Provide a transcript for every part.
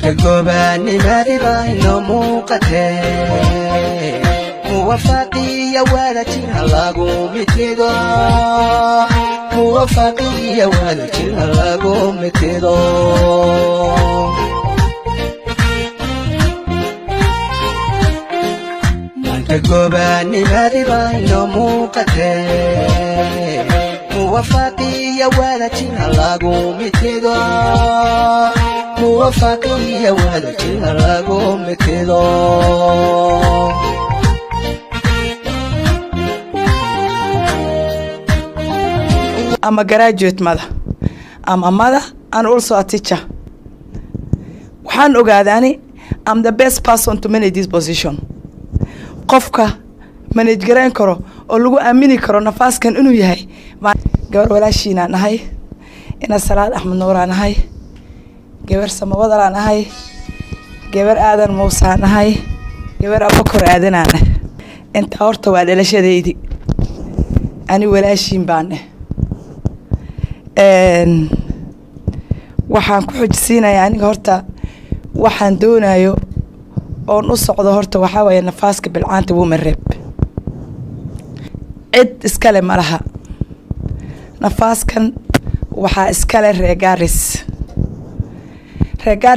تجوباني ماربا نموقته موفقية ولكن هلاقو متدو موفقية ولكن هلاقو متدو تجوباني ماربا نموقته موفقية ولكن هلاقو متدو موفقية ولكن هلاقو متدو I'm a graduate mother. I'm a mother and also a teacher. Waxaan ogaadani I'm the best person to manage this position. Qofka manage garan karo oo lagu aamini karo nafaaskan inuu yahay gabar walaashiina nahay ina Salaad Axmed Nuur nahay gabar Samawada nahay gabar Aadan Muuse nahay gabar Abubakar Aadan nahay inta horta waa dhalashadeedii ani walaashiin baan waxaan ku xujisiinayaa aniga horta waxaan doonayo oon u socdo horta waxa weeye nafaaska bilcaanta women rep cid iskale malaha nafaaskan waxaa iskale reegaaris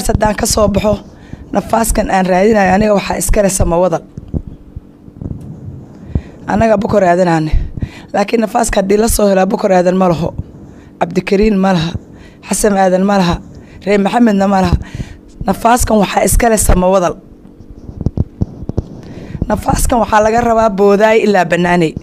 haddaan ka soo baxo nafaaskan aan raadinayo aniga waxaa iskale Samawada anaga Bukar Aadan laakiin nafaaska hadii la soo helo Bukar Aadan ma laho Abdikariin malaha Xasan Aadan malaha Reer Maxamedna malaha nafaaskan waxaa iskale Samawada nafaaskan waxaa laga rabaa boodaay ilaa banaanay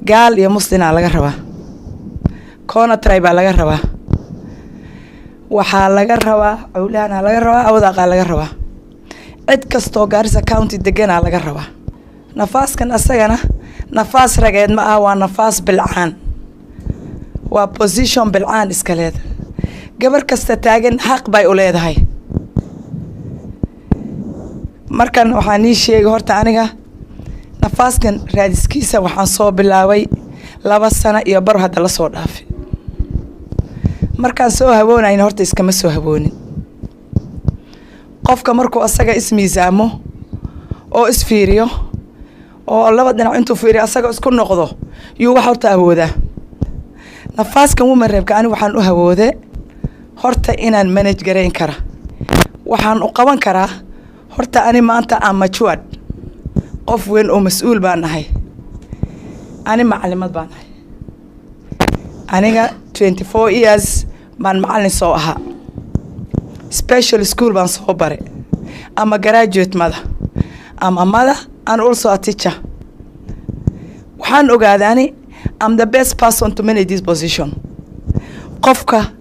gaal iyo muslina laga rabaa koona tribe laga rabaa waxaa laga rabaa awlaana laga rabaa awdaqa laga rabaa cid kasto Garissa County degana laga rabaa nafaaskan asagana nafaas rageed ma ah waa nafaas bilcaan waa position bilcaan iska leed gabar kasta taagan xaq bay u leedahay markan waxaan ii sheegay horta aniga nafaaskan raadiskiisa waxaan soo bilaabay 2 sano iyo bar hadda la soo dhaafay markaan soo haboonayna horta iskama soo haboonin qofka markuu asaga ismiisaamo oo isfiiriyo oo laba dhinac intuu fiiriyo asaga isku noqdo yuu wax horta awoodaa nafaaskan women rep ani waxaan u hawoode horta inaan manage gareyn kara waxaan u qaban karaa horta ani maanta aan matured qof weyn oo mas'uul baan nahay ani macallimad baan nahay aniga 24 years baan macallin soo ahaa special school baan soo bare ama graduate mother ama mother and also a teacher waxaan ogaadani I'm the best person to manage this position qofka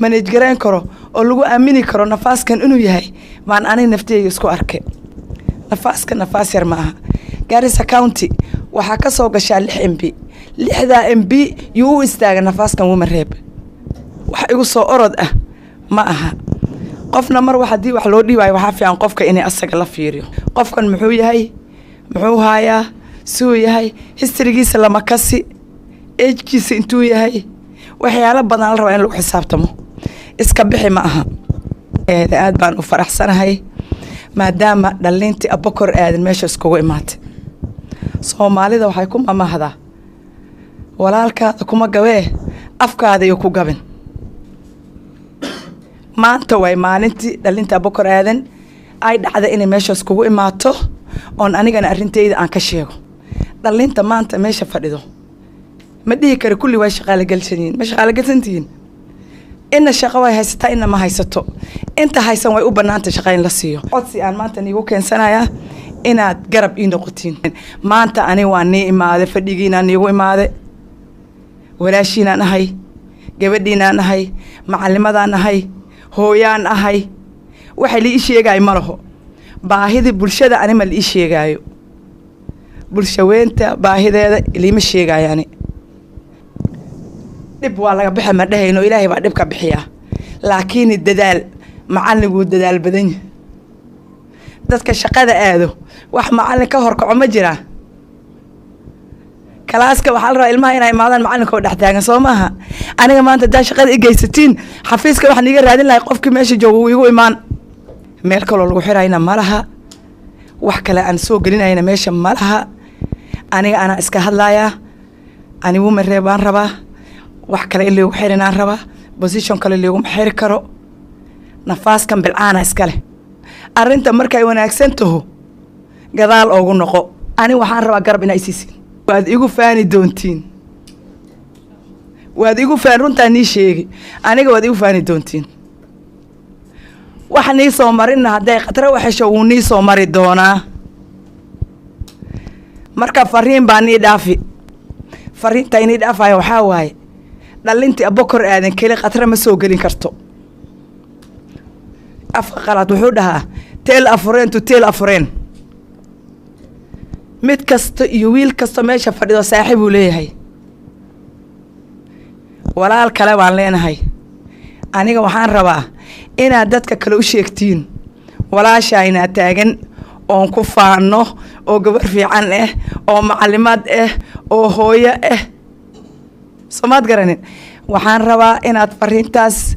manage garan karo oo lagu aamini karo nafaaskan inuu yahay maan ani naftayga isku arkay nafaaskan nafaas yar ma aha Garissa County waxa ka soo gashaa 6 MP 6 MP yuu istaaga nafaaskan women rep wax igu soo orod ah ma aha qofna mar waxadii wax loo dhiibay waxa fiican qofka inay asaga la fiiriyo qofkan muxuu yahay muxuu hayaa suu yahay historygiisa lama kasi age-kiisa intuu yahay waxyaalo badan la raba in lagu xisaabtamo iska bixi ma aha aad baan u faraxsanahay maadaama dhalintii Abubakar Aadan meesha iskugu imaatay Soomaalida waxay ku mamahdaa walaalkaada kuma gabee afkaada iyo ku gabin maanta way maalintii dhalinta Abubakar Aadan ay dhacday in meesha iskugu imaato oon anigana arintayda aan ka sheego dhalinta maanta meesha fadhido ma dhihi karo kulli way shaqaale galsaniin ma shaqaale galsantiin inna shaqo way haysataa inna ma haysato inta haysan way u banaanta shaqayn la siiyo codsi aan maanta nigu keensanayaa inaad garab ii noqotiin maanta ani waa nii imaade fadhigiina nigu imaade walaashiina nahay gabadhiina nahay macallimada nahay hooyaan ahay waxa la ii sheegay ma laho baahida bulshada ani ma la ii sheegayo bulshaweenta baahideeda ilima sheegayani dib waa laga bixi ma dhahayno ilaahay baa dib ka bixiya laakiin dadaal macalligu dadaal badan dadka shaqada aado wax macallin ka hor kaco ma jira kalaaska waxa la rabaa ilmaha inay imaadaan macallinka oo dhex taagan soo maaha aniga maanta daa shaqada i geysatiin xafiiska waxaan iga raadin lahay qofkii meesha joogo igu imaan meel kaloo lagu xirayna ma laha wax kale aan soo gelinayna meesha ma laha aniga anaa iska hadlayaa ani woman reeb baan rabaa wax kale in lagu xirin aan rabaa position kale laguma xiri karo nafaaskan bilcaana iskale arrinta markay wanaagsan taho gadaal oogu noqo ani waxaan rabaa garab inay siisin waad igu faani doontiin waad igu faan runtaa nii sheegi aniga waad igu faani doontiin wax nii soo marina hadday khatro waxesho wuu nii soo mari doonaa marka fariin baa nii dhaafi fariinta inii dhaafaya waxaa waaye dhalintii abokor aadan keli khatra ma soo gelin karto afka qalaad wuxuu dhahaa teel afureen tu teel afureen mid kasta iyo wiil kasta meesha fadhido saaxiib uu leeyahay walaal kale baan leenahay aniga waxaan rabaa inaad dadka kale u sheegtiin walaashaa inaa taagan oon ku faano oo gabar fiican ah oo macalimaad ah oo hooyo ah soomaad garanin waxaan rabaa inaad fariintaas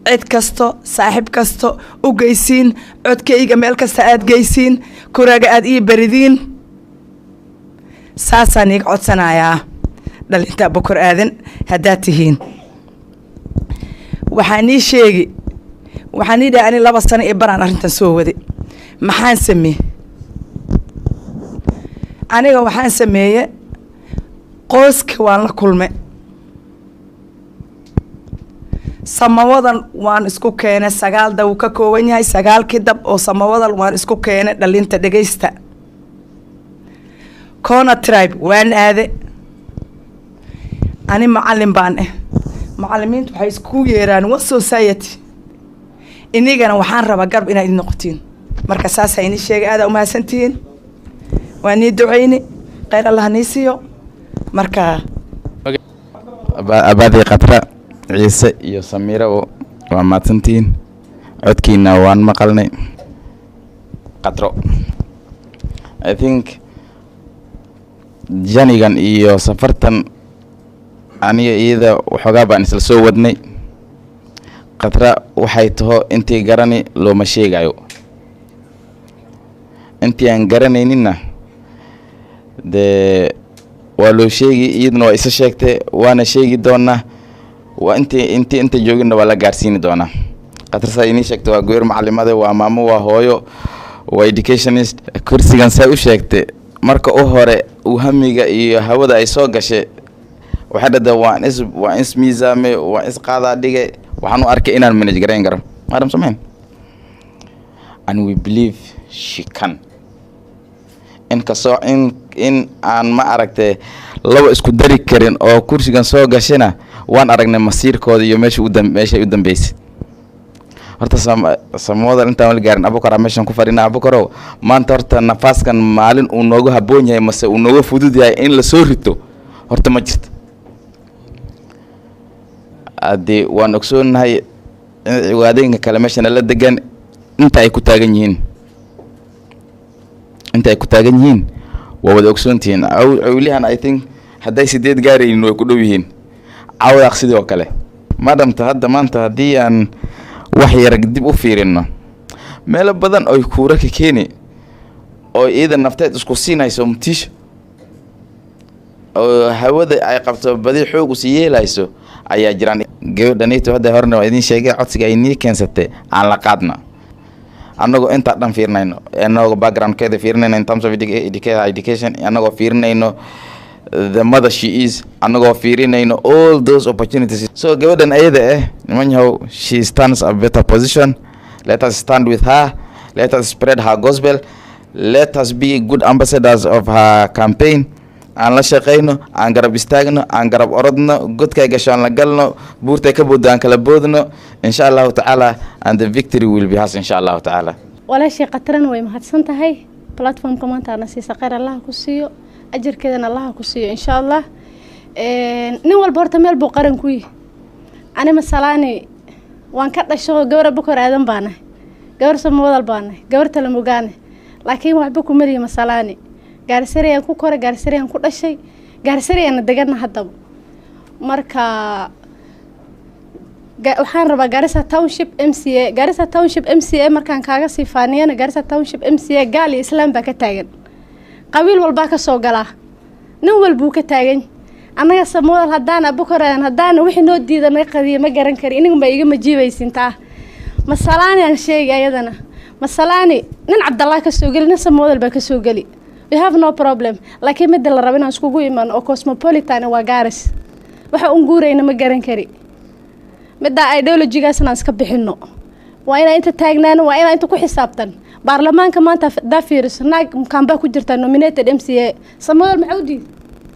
cid kasto saaxiib kasto u geysiin codkayga meel kasta aad geysiin kuraaga aad ii baridiin saasaan iiga codsanayaa dhalinta abokor aadan haddaad tihiin waxaan ii sheegi waxaan ii dhahay ani 2 sano ee baraan arrintan soo waday maxaan sameeye aniga waxaan sameeye qoyska waan la kulme samawadan waan isku keenay 9 dab uu ka kooban yahay 9 dab oo samawadan waan isku keenay dhalinta dhageysta Kona tribe waan aade ani macallin baan macallimiintu waxay isku yeeraan wa society inigana waxaan rabaa garab inaad noqotiin marka saas ay ni sheegay aad u mahadsantiin waan ii duceyni khayr Allah niisiyo marka abadi qatra ciise iyo samira waa mahadsantiin codkiina waan maqalnay qatro I think janigan iyo safartan aniga iyada waxoogaa baan isla soo wadnay qatra waxay taho intii garani looma sheegayo intii aan garanayninna dee waa loo sheegi iyaduna waa isa sheegtay waana sheegi doonaa waa inta joogina waa la gaarsiini doonaa qatra saa inii sheegtay waa goor macalimada waa maamo waa hooyo waa educationist kursigan say u sheegtay marka u hore uu hamiga iyo hawada ay soo gashay waxa dhada waan is miisaame waan is qaada dhigay waxaan u arkay inaan manage gareyn karo madam Samen and we believe she can in aan ma aragtay laba isku dari karin oo kursigan soo gashayna waan aragnay masiirkooda iyo meesha u dambeysay horta samooda intaan wali gaarin abukar meeshan ku fadhina abukaro maanta horta nafaaskan maalin uu noogu haboon yahay mase uu noogu fudud yahay in la soo rito horta ma jirto adi waan ogsoonahay ciwaadeenka kale meeshan la degan inta ay ku taagan yihiin waa wada ogsoontihiin awlihan I think haday 8 gaarayeen way ku dhow yihiin awdaaq sidoo kale madamta hadda maanta hadii aan wax yar dib u fiirino meel badan oo kuura ka keeni oo iyada nafteed isku siinayso mutish oo hawada ay qabto badi xoog u siyeelayso ayaa jiraan gabadhaneeto hadda horna waa idin sheegay codsiga ay nii keensatay aan la qaadna anagoo inta dhan fiirnayno anagoo background-keeda fiirnayno in terms of education anagoo fiirnayno the mother she is anagoo fiirinayno all those opportunities so gabadhan ayada nimanyahow she stands a better position let us stand with her let us spread her gospel let us be good ambassadors of her campaign aan la shaqeyno aan garab istaagno aan garab orodno godkay gashaan la galno buurtay ka boodaan kala boodno insha Allah ta'ala and the victory will be hers insha Allah ta'ala walaashay qatran way mahadsan tahay platform maanta ana si saqar Allah ku siiyo ajarkeedana Allah ku siiyo insha Allah nin walba horta meel buu qaran ku yahay ani masalaani waan ka dhasho gabar Abukar Aadan baana gabar Samawdal baana gabar tala mugaane laakiin waxba ku mariyo masalaani gaarsariyaan ku kore gaarsariyaan ku dhashay gaarsariyaan degan hadaba marka waxaan rabaa Garissa Township MCA Garissa Township MCA markaan kaaga sii faaniyana Garissa Township MCA gaal iyo islaam baa ka taagan qabiil walba ka soo galaa nin walba uu ka taagan anaga samoodal hadaan abukoraan hadaan wixii noo diidanay qadiyo ma garan kari inigu ma iga majiibaysintaa masalaani aan sheegay ayadana masalaani nin Cabdallah ka soo gali nin samoodal baa ka soo gali we have no problem laakiin mid la rabo inaan iskugu imaan oo cosmopolitan waa Garis waxa uun guurayna ma garan kari midda ideology-gaasna iska bixino waa inaan inta taagnaano waa inaan inta ku xisaabtan baarlamaanka maanta dafiris naag kamba ku jirta nominated MCA samoodal maxaa u diiday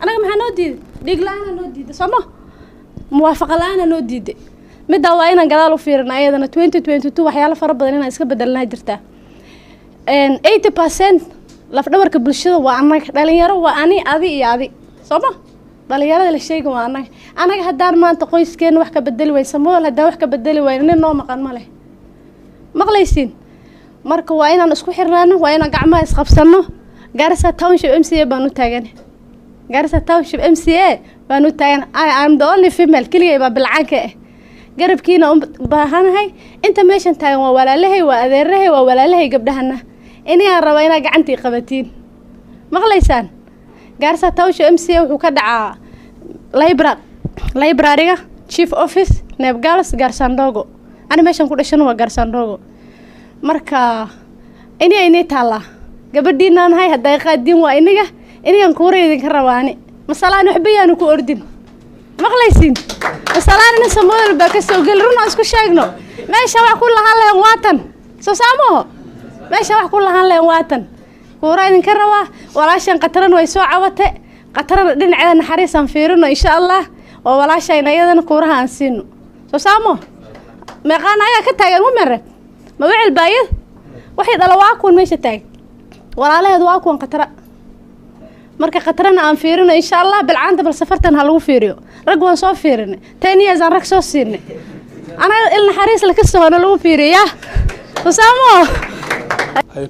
anaga maxaa noo diiday dhiglaana noo diiday sama muwaafaqo la'aana noo diiday midda waa inaan gadaal u fiirino ayadana 2022 waxyaalo fara badan inaan iska bedelnaa jirta 80% laf dhabarka bulshada waa anaga dhalinyaro waa ani adi iyo adi sama dhalinyarada la sheegay waa anaga hadaan maanta qoyskeena wax ka bedeli way samoodal hadaa wax ka bedeli way nin noo maqan ma leh maqlaysiin marka waa inaan isku xirnaano waa inaan gacmaha isqabsano Garissa Township MCA baan u taagan Garissa Township MCA baan u taagan I am the only female kaliya baa bilcaanka garabkiina baahanahay inta meeshan taagan waa walaalahay waa adeerahay waa walaalahay gabdhahana inaan raba inaan gacantii qabatiin maqlaysaan Garissa Township MCA wuxuu ka dhacaa library-ga chief office Nebgalas Garsandogo ani meeshan ku dhashan waa Garsandogo marka inay taala gabadhiinaan hay haday qaadin waa inagan kuureedin ka rabaani masalaan waxbayaan ku ordin maqlaysiin masalaan in samoodal baa ka soo gal runa isku sheegno meesha wax ku lahaan leen waatan soo saamo meesha wax ku lahaan leen waatan kuureedin ka rabaa walaashan qataran way soo cawate qataran dhinaceeda naxariisan fiirino insha Allah oo walaashayna iyadana kuuraha aan siino soo saamo meeqaan ayaa ka taagan umar ma wicil baayad waxay dhala waa kuwan meesha taag walaalaheed waa kuwan qatara marka qatarana aan fiirino insha Allah bilcaanta bal safartan ha lagu fiiriyo rag waan soo fiirinay 10 years aan rag soo siinay ana il naxariis la ka soo lagu fiiriyaa soo saamo